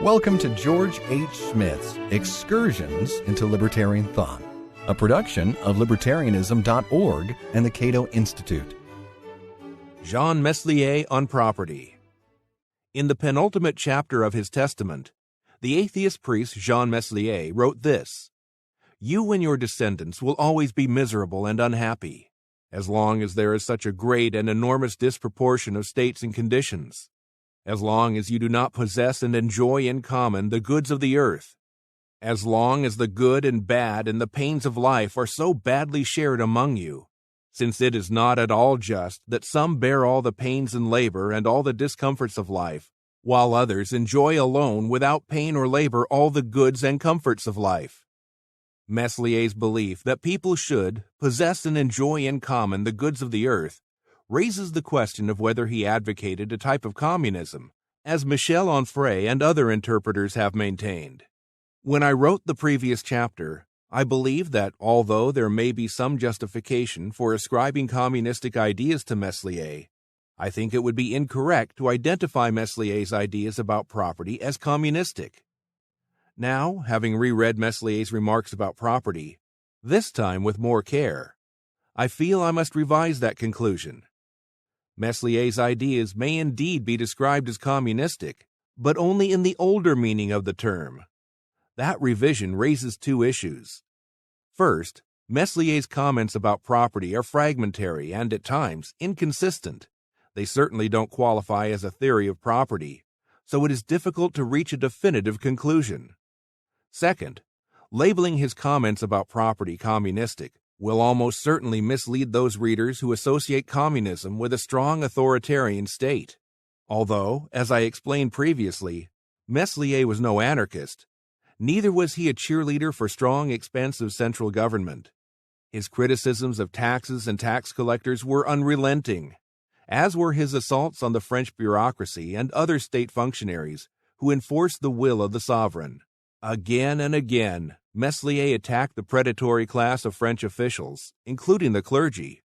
Welcome to George H. Smith's Excursions into Libertarian Thought, a production of Libertarianism.org and the Cato Institute. Jean Meslier on Property. In the penultimate chapter of his testament, the atheist priest Jean Meslier wrote this: "You and your descendants will always be miserable and unhappy, as long as there is such a great and enormous disproportion of states and conditions, as long as you do not possess and enjoy in common the goods of the earth, as long as the good and bad and the pains of life are so badly shared among you, since it is not at all just that some bear all the pains and labor and all the discomforts of life, while others enjoy alone without pain or labor all the goods and comforts of life." Meslier's belief that people should possess and enjoy in common the goods of the earth raises the question of whether he advocated a type of communism, as Michel Onfray and other interpreters have maintained. When I wrote the previous chapter, I believed that although there may be some justification for ascribing communistic ideas to Meslier, I think it would be incorrect to identify Meslier's ideas about property as communistic. Now, having reread Meslier's remarks about property, this time with more care, I feel I must revise that conclusion. Meslier's ideas may indeed be described as communistic, but only in the older meaning of the term. That revision raises two issues. First, Meslier's comments about property are fragmentary and, at times, inconsistent. They certainly don't qualify as a theory of property, so it is difficult to reach a definitive conclusion. Second, labeling his comments about property communistic will almost certainly mislead those readers who associate communism with a strong authoritarian state. Although, as I explained previously, Meslier was no anarchist, neither was he a cheerleader for strong, expansive central government. His criticisms of taxes and tax collectors were unrelenting, as were his assaults on the French bureaucracy and other state functionaries who enforced the will of the sovereign. Again and again, Meslier attacked the predatory class of French officials, including the clergy,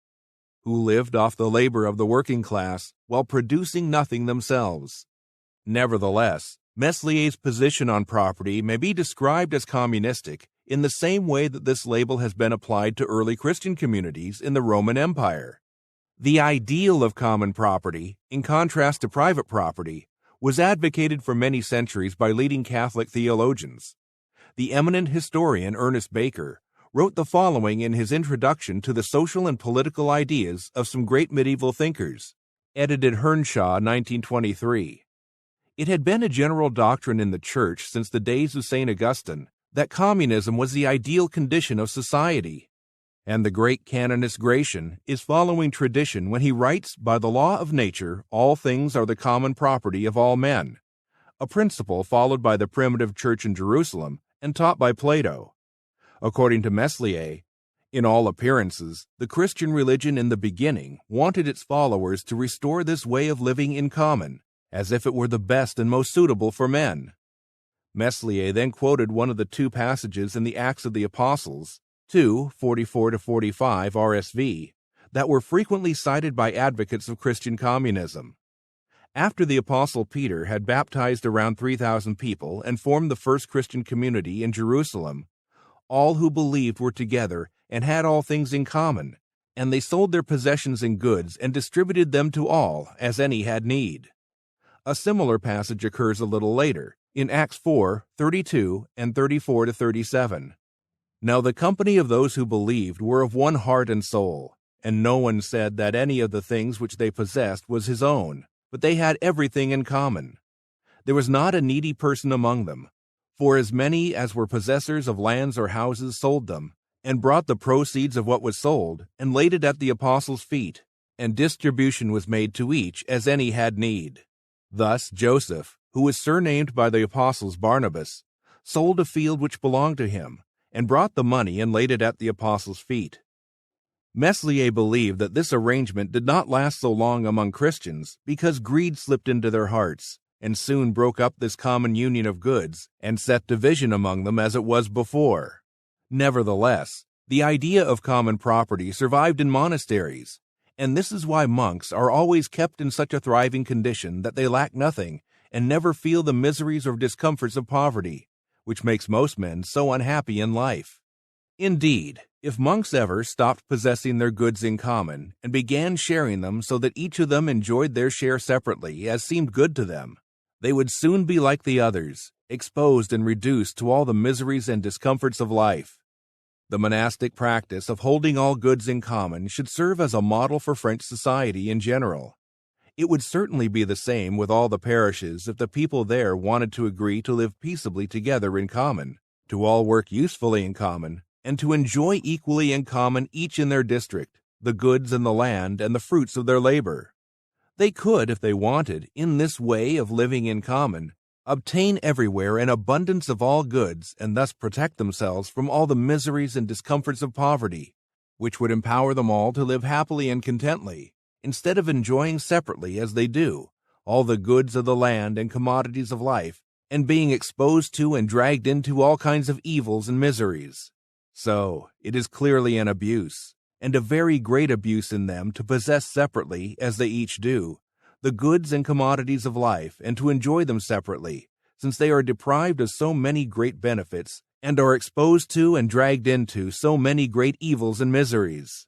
who lived off the labor of the working class while producing nothing themselves. Nevertheless, Meslier's position on property may be described as communistic in the same way that this label has been applied to early Christian communities in the Roman Empire. The ideal of common property, in contrast to private property, was advocated for many centuries by leading Catholic theologians. The eminent historian Ernest Baker wrote the following in his introduction to the social and political ideas of some great medieval thinkers, edited Hernshaw, 1923. "It had been a general doctrine in the Church since the days of St. Augustine that communism was the ideal condition of society, and the great canonist Gratian is following tradition when he writes, 'By the law of nature, all things are the common property of all men,' a principle followed by the primitive church in Jerusalem and taught by Plato. According to Meslier, in all appearances, the Christian religion in the beginning wanted its followers to restore this way of living in common, as if it were the best and most suitable for men." Meslier then quoted one of the two passages in the Acts of the Apostles, 2:44-45 RSV, that were frequently cited by advocates of Christian communism. After the Apostle Peter had baptized around 3,000 people and formed the first Christian community in Jerusalem, all who believed were together and had all things in common, and they sold their possessions and goods and distributed them to all as any had need. A similar passage occurs a little later, in Acts 4:32 and 34-37. "Now the company of those who believed were of one heart and soul, and no one said that any of the things which they possessed was his own, but they had everything in common. There was not a needy person among them, for as many as were possessors of lands or houses sold them, and brought the proceeds of what was sold, and laid it at the apostles' feet, and distribution was made to each as any had need. Thus Joseph, who was surnamed by the apostles Barnabas, sold a field which belonged to him, and brought the money and laid it at the apostles' feet." Meslier believed that this arrangement did not last so long among Christians because greed slipped into their hearts and soon broke up this common union of goods and set division among them as it was before. Nevertheless, the idea of common property survived in monasteries, and this is why monks are always kept in such a thriving condition that they lack nothing and never feel the miseries or discomforts of poverty, which makes most men so unhappy in life. Indeed, if monks ever stopped possessing their goods in common and began sharing them so that each of them enjoyed their share separately as seemed good to them, they would soon be like the others, exposed and reduced to all the miseries and discomforts of life. The monastic practice of holding all goods in common should serve as a model for French society in general. It would certainly be the same with all the parishes if the people there wanted to agree to live peaceably together in common, to all work usefully in common, and to enjoy equally in common each in their district, the goods and the land and the fruits of their labor. They could, if they wanted, in this way of living in common, obtain everywhere an abundance of all goods and thus protect themselves from all the miseries and discomforts of poverty, which would empower them all to live happily and contently, instead of enjoying separately as they do all the goods of the land and commodities of life, and being exposed to and dragged into all kinds of evils and miseries. So, it is clearly an abuse, and a very great abuse in them to possess separately, as they each do, the goods and commodities of life, and to enjoy them separately, since they are deprived of so many great benefits, and are exposed to and dragged into so many great evils and miseries.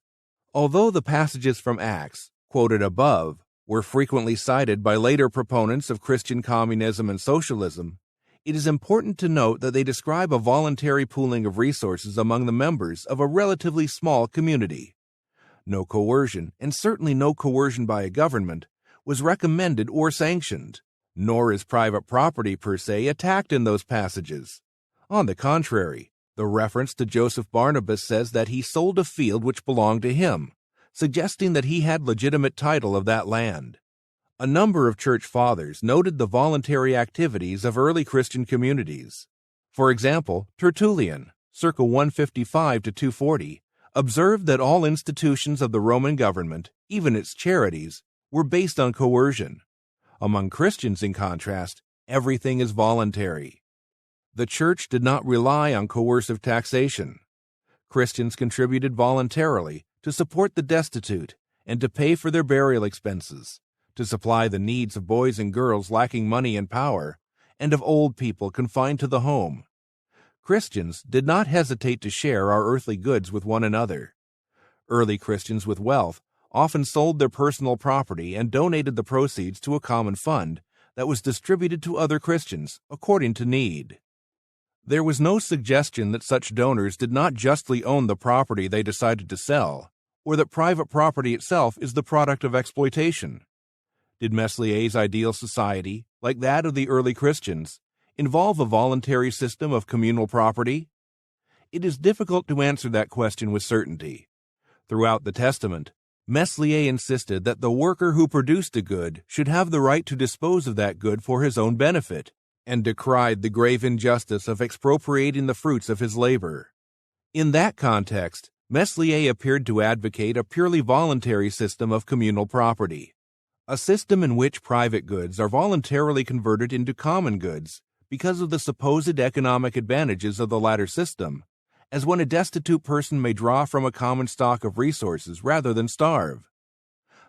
Although the passages from Acts, quoted above, were frequently cited by later proponents of Christian communism and socialism, it is important to note that they describe a voluntary pooling of resources among the members of a relatively small community. No coercion, and certainly no coercion by a government, was recommended or sanctioned, nor is private property per se attacked in those passages. On the contrary, the reference to Joseph Barnabas says that he sold a field which belonged to him, suggesting that he had legitimate title of that land. A number of church fathers noted the voluntary activities of early Christian communities. For example, Tertullian, circa 155 to 240, observed that all institutions of the Roman government, even its charities, were based on coercion. Among Christians, in contrast, everything is voluntary. The church did not rely on coercive taxation. Christians contributed voluntarily to support the destitute and to pay for their burial expenses, to supply the needs of boys and girls lacking money and power, and of old people confined to the home. Christians did not hesitate to share our earthly goods with one another. Early Christians with wealth often sold their personal property and donated the proceeds to a common fund that was distributed to other Christians according to need. There was no suggestion that such donors did not justly own the property they decided to sell, or that private property itself is the product of exploitation. Did Meslier's ideal society, like that of the early Christians, involve a voluntary system of communal property? It is difficult to answer that question with certainty. Throughout the Testament, Meslier insisted that the worker who produced a good should have the right to dispose of that good for his own benefit, and decried the grave injustice of expropriating the fruits of his labor. In that context, Meslier appeared to advocate a purely voluntary system of communal property, a system in which private goods are voluntarily converted into common goods because of the supposed economic advantages of the latter system, as when a destitute person may draw from a common stock of resources rather than starve.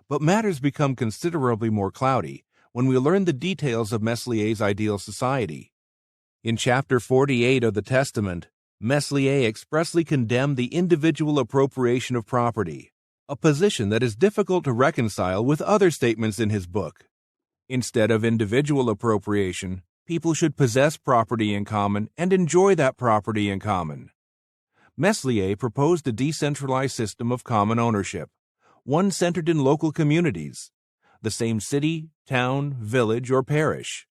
But matters become considerably more cloudy when we learn the details of Meslier's ideal society. In chapter 48 of the Testament, Meslier expressly condemned the individual appropriation of property, a position that is difficult to reconcile with other statements in his book. Instead of individual appropriation, people should possess property in common and enjoy that property in common. Meslier proposed a decentralized system of common ownership, one centered in local communities, the same city, town, village, or parish.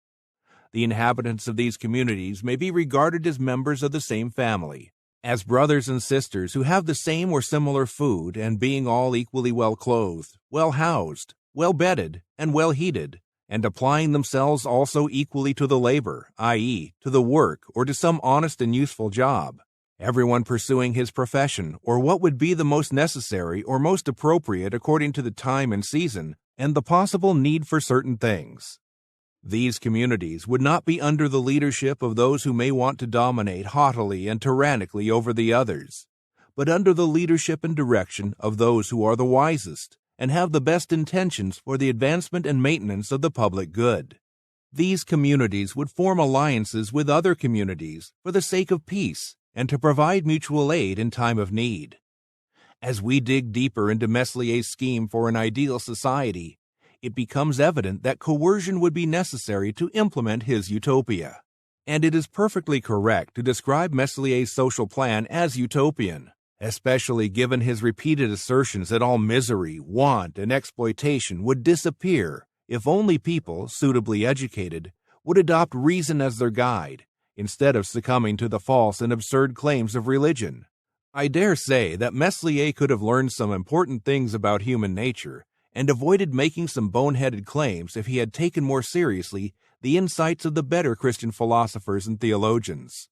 The inhabitants of these communities may be regarded as members of the same family, as brothers and sisters who have the same or similar food, and being all equally well clothed, well housed, well bedded, and well heated, and applying themselves also equally to the labor, i.e., to the work or to some honest and useful job, everyone pursuing his profession or what would be the most necessary or most appropriate according to the time and season and the possible need for certain things. These communities would not be under the leadership of those who may want to dominate haughtily and tyrannically over the others, but under the leadership and direction of those who are the wisest and have the best intentions for the advancement and maintenance of the public good. These communities would form alliances with other communities for the sake of peace and to provide mutual aid in time of need. As we dig deeper into Meslier's scheme for an ideal society, it becomes evident that coercion would be necessary to implement his utopia. And it is perfectly correct to describe Meslier's social plan as utopian, especially given his repeated assertions that all misery, want, and exploitation would disappear if only people, suitably educated, would adopt reason as their guide, instead of succumbing to the false and absurd claims of religion. I dare say that Meslier could have learned some important things about human nature and avoided making some boneheaded claims if he had taken more seriously the insights of the better Christian philosophers and theologians.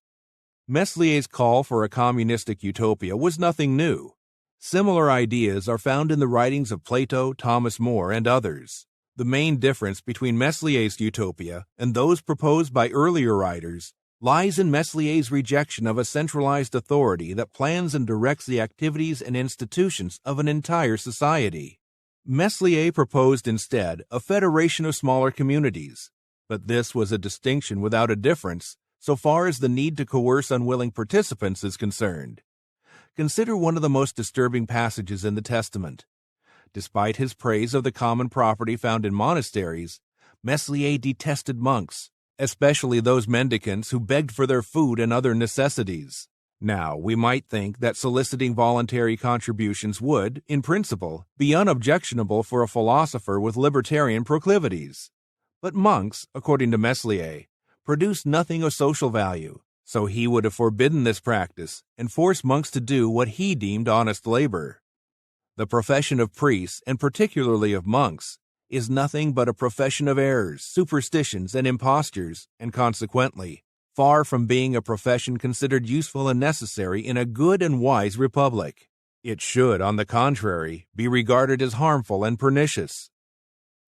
Meslier's call for a communistic utopia was nothing new. Similar ideas are found in the writings of Plato, Thomas More, and others. The main difference between Meslier's utopia and those proposed by earlier writers lies in Meslier's rejection of a centralized authority that plans and directs the activities and institutions of an entire society. Meslier proposed instead a federation of smaller communities, but this was a distinction without a difference so far as the need to coerce unwilling participants is concerned. Consider one of the most disturbing passages in the Testament. Despite his praise of the common property found in monasteries, Meslier detested monks, especially those mendicants who begged for their food and other necessities. Now, we might think that soliciting voluntary contributions would, in principle, be unobjectionable for a philosopher with libertarian proclivities. But monks, according to Meslier, produce nothing of social value, so he would have forbidden this practice and forced monks to do what he deemed honest labor. The profession of priests, and particularly of monks, is nothing but a profession of errors, superstitions, and impostures, and consequently, far from being a profession considered useful and necessary in a good and wise republic. It should, on the contrary, be regarded as harmful and pernicious.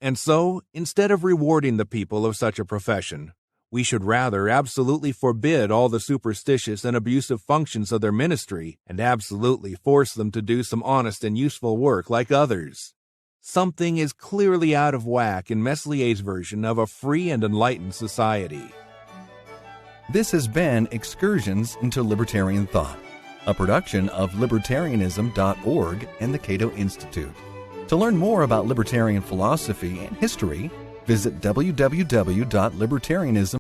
And so, instead of rewarding the people of such a profession, we should rather absolutely forbid all the superstitious and abusive functions of their ministry and absolutely force them to do some honest and useful work like others. Something is clearly out of whack in Meslier's version of a free and enlightened society. This has been Excursions into Libertarian Thought, a production of Libertarianism.org and the Cato Institute. To learn more about libertarian philosophy and history, visit www.libertarianism.org.